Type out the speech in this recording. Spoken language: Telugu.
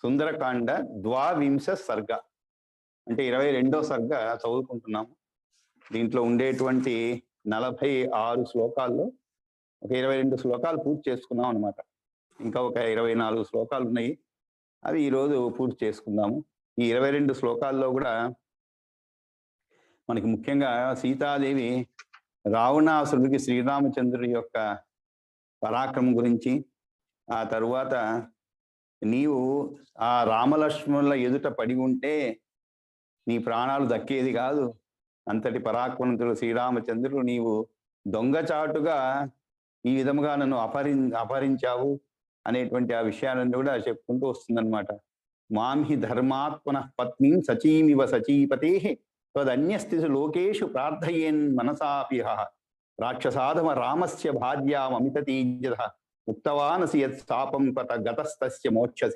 సుందరకాండ ద్వావింశ సర్గ అంటే 22వ సర్గ చదువుకుంటున్నాము. దీంట్లో ఉండేటువంటి 46 శ్లోకాల్లో ఒక 22 శ్లోకాలు పూర్తి చేసుకున్నాం అనమాట. ఇంకా ఒక 24 శ్లోకాలు ఉన్నాయి. అవి ఈరోజు పూర్తి చేసుకుందాము. ఈ 22 శ్లోకాల్లో కూడా మనకి ముఖ్యంగా సీతాదేవి రావణాసురుడికి శ్రీరామచంద్రుడి యొక్క పరాక్రమం గురించి, ఆ తరువాత నీవు ఆ రామలక్ష్మణుల ఎదుట పడి ఉంటే నీ ప్రాణాలు దక్కేది కాదు, అంతటి పరాక్రమంతుడు శ్రీరామచంద్రుడు నీవు దొంగచాటుగా ఈ విధముగా నన్ను అపహరించావు అనేటువంటి ఆ విషయాలను కూడా చెప్పుకుంటూ వస్తుందన్నమాట. మాంహి ధర్మాత్మన పత్ని సచీమివ సచీపతే తదన్యస్థితి లోకేషు ప్రార్థయేన్ మనసాపిహ రాక్షసాధమ రామస్య భార్యామమిత తేజః ముక్తవానసి యత్ శాపం పత గతస్తస్య మోక్షసే